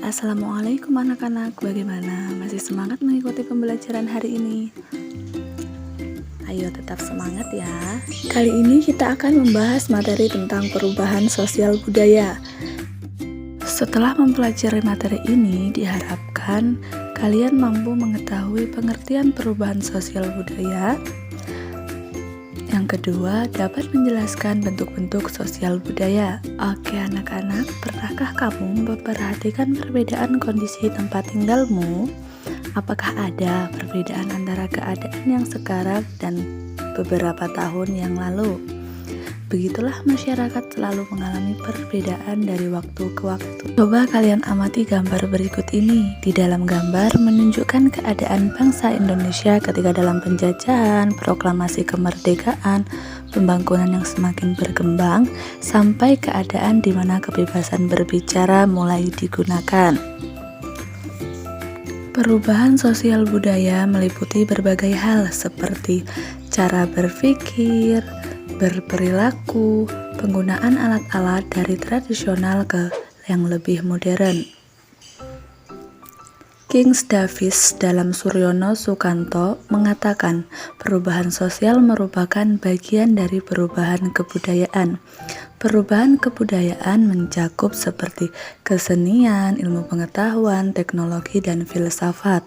Assalamualaikum anak-anak, bagaimana? Masih semangat mengikuti pembelajaran hari ini? Ayo tetap semangat ya. Kali ini kita akan membahas materi tentang perubahan sosial budaya. Setelah mempelajari materi ini, diharapkan kalian mampu mengetahui pengertian perubahan sosial budaya. Yang kedua, dapat menjelaskan bentuk-bentuk sosial budaya. Oke anak-anak, pernahkah kamu memperhatikan perbedaan kondisi tempat tinggalmu? Apakah ada perbedaan antara keadaan yang sekarang dan beberapa tahun yang lalu? Begitulah masyarakat selalu mengalami perbedaan dari waktu ke waktu. Coba kalian amati gambar berikut ini. Di dalam gambar menunjukkan keadaan bangsa Indonesia ketika dalam penjajahan, proklamasi kemerdekaan, pembangunan yang semakin berkembang, sampai keadaan di mana kebebasan berbicara mulai digunakan. Perubahan sosial budaya meliputi berbagai hal seperti cara berpikir, berperilaku, penggunaan alat-alat dari tradisional ke yang lebih modern. Kings Davis dalam Suryono Sukanto mengatakan, perubahan sosial merupakan bagian dari perubahan kebudayaan. Perubahan kebudayaan mencakup seperti kesenian, ilmu pengetahuan, teknologi, dan filsafat.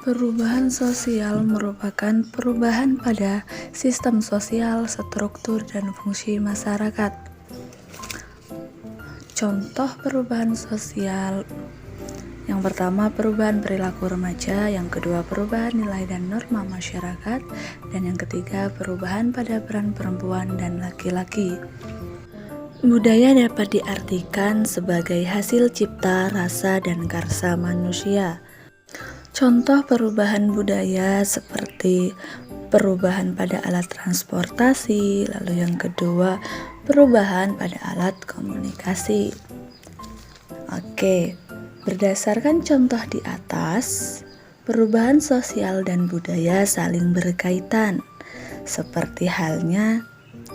Perubahan sosial merupakan perubahan pada sistem sosial, struktur, dan fungsi masyarakat. Contoh perubahan sosial: yang pertama, perubahan perilaku remaja; yang kedua, perubahan nilai dan norma masyarakat; dan yang ketiga, perubahan pada peran perempuan dan laki-laki. Budaya dapat diartikan sebagai hasil cipta, rasa, dan karsa manusia. Contoh perubahan budaya seperti perubahan pada alat transportasi, lalu yang kedua, perubahan pada alat komunikasi. Oke, berdasarkan contoh di atas, perubahan sosial dan budaya saling berkaitan. Seperti halnya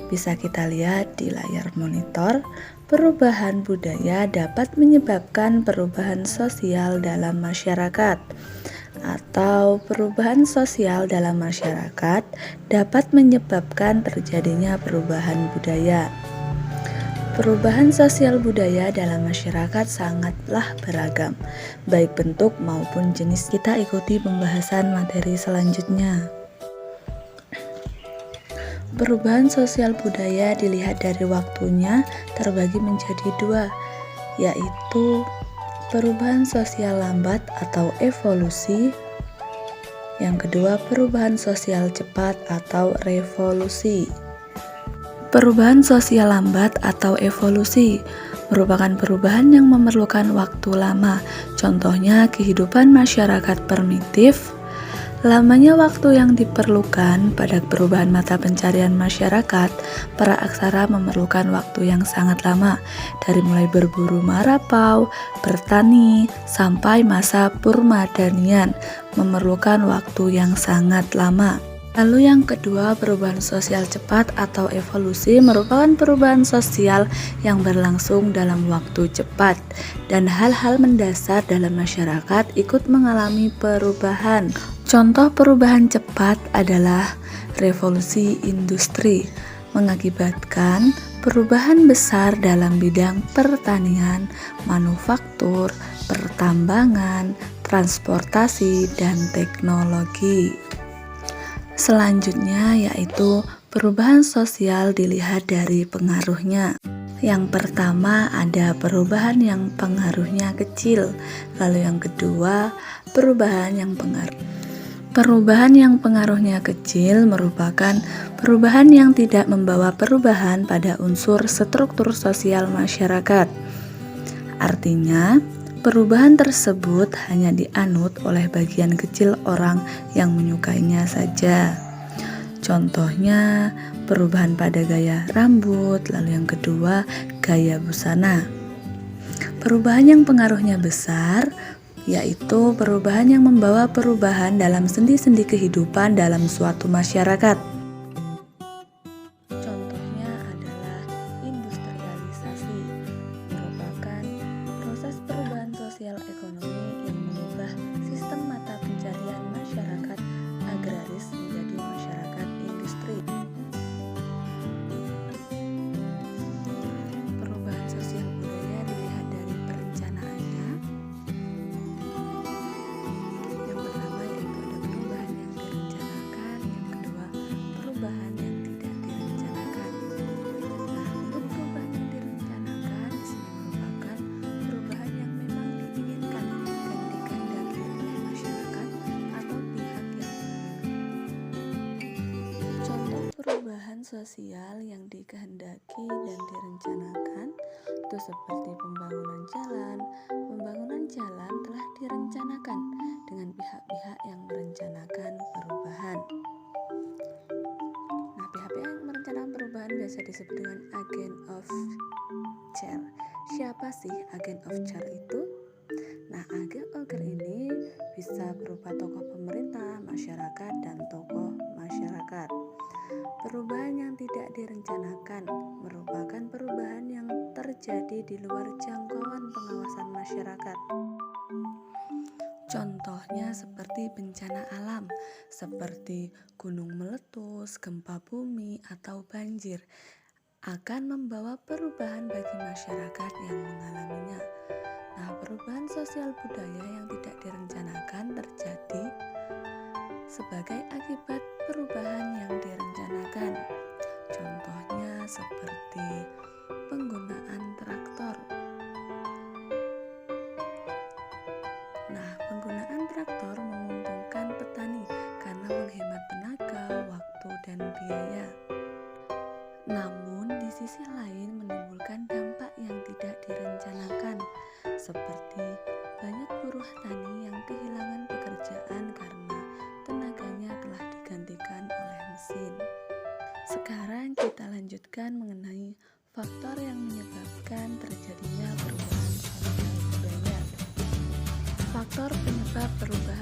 bisa kita lihat di layar monitor, perubahan budaya dapat menyebabkan perubahan sosial dalam masyarakat, atau perubahan sosial dalam masyarakat dapat menyebabkan terjadinya perubahan budaya. Perubahan sosial budaya dalam masyarakat sangatlah beragam, baik bentuk maupun jenis. Kita ikuti pembahasan materi selanjutnya. Perubahan sosial budaya dilihat dari waktunya terbagi menjadi dua, yaitu perubahan sosial lambat atau evolusi. Yang kedua, perubahan sosial cepat atau revolusi. Perubahan sosial lambat atau evolusi merupakan perubahan yang memerlukan waktu lama. Contohnya kehidupan masyarakat primitif. Lamanya waktu yang diperlukan pada perubahan mata pencarian masyarakat, para aksara memerlukan waktu yang sangat lama, dari mulai berburu marapau, bertani, sampai masa Purmadanian, memerlukan waktu yang sangat lama. Lalu yang kedua, perubahan sosial cepat atau evolusi merupakan perubahan sosial yang berlangsung dalam waktu cepat, dan hal-hal mendasar dalam masyarakat ikut mengalami perubahan. Contoh perubahan cepat adalah revolusi industri, mengakibatkan perubahan besar dalam bidang pertanian, manufaktur, pertambangan, transportasi, dan teknologi. Selanjutnya yaitu perubahan sosial dilihat dari pengaruhnya. Yang pertama ada perubahan yang pengaruhnya kecil, lalu yang kedua perubahan yang pengaruhnya kecil merupakan perubahan yang tidak membawa perubahan pada unsur struktur sosial masyarakat. Artinya, perubahan tersebut hanya dianut oleh bagian kecil orang yang menyukainya saja. Contohnya, perubahan pada gaya rambut, lalu yang kedua, gaya busana. Perubahan yang pengaruhnya besar yaitu perubahan yang membawa perubahan dalam sendi-sendi kehidupan dalam suatu masyarakat. Contohnya adalah industrialisasi, merupakan proses Perubahan sosial yang dikehendaki dan direncanakan itu seperti pembangunan jalan. Pembangunan jalan telah direncanakan dengan pihak-pihak yang merencanakan perubahan. Nah, pihak-pihak yang merencanakan perubahan biasa disebut dengan agent of change. Siapa sih agent of change itu? Nah, agent of change ini bisa berupa tokoh pemerintah, masyarakat, dan tokoh masyarakat. Perubahan yang tidak direncanakan merupakan perubahan yang terjadi di luar jangkauan pengawasan masyarakat. Contohnya seperti bencana alam, seperti gunung meletus, gempa bumi, atau banjir, akan membawa perubahan bagi masyarakat yang mengalaminya. Nah, perubahan sosial budaya yang tidak direncanakan terjadi sebagai akibat perubahan yang direncanakan. Contohnya seperti penggunaan traktor. Nah, penggunaan traktor menguntungkan petani karena menghemat tenaga, waktu, dan biaya. Namun, di sisi lain menimbulkan dampak yang tidak direncanakan, seperti banyak buruh tani yang kehilangan pekerjaan karena tenaganya telah digantikan oleh mesin. Sekarang kita lanjutkan mengenai faktor yang menyebabkan terjadinya perubahan sosial budaya. Faktor penyebab perubahan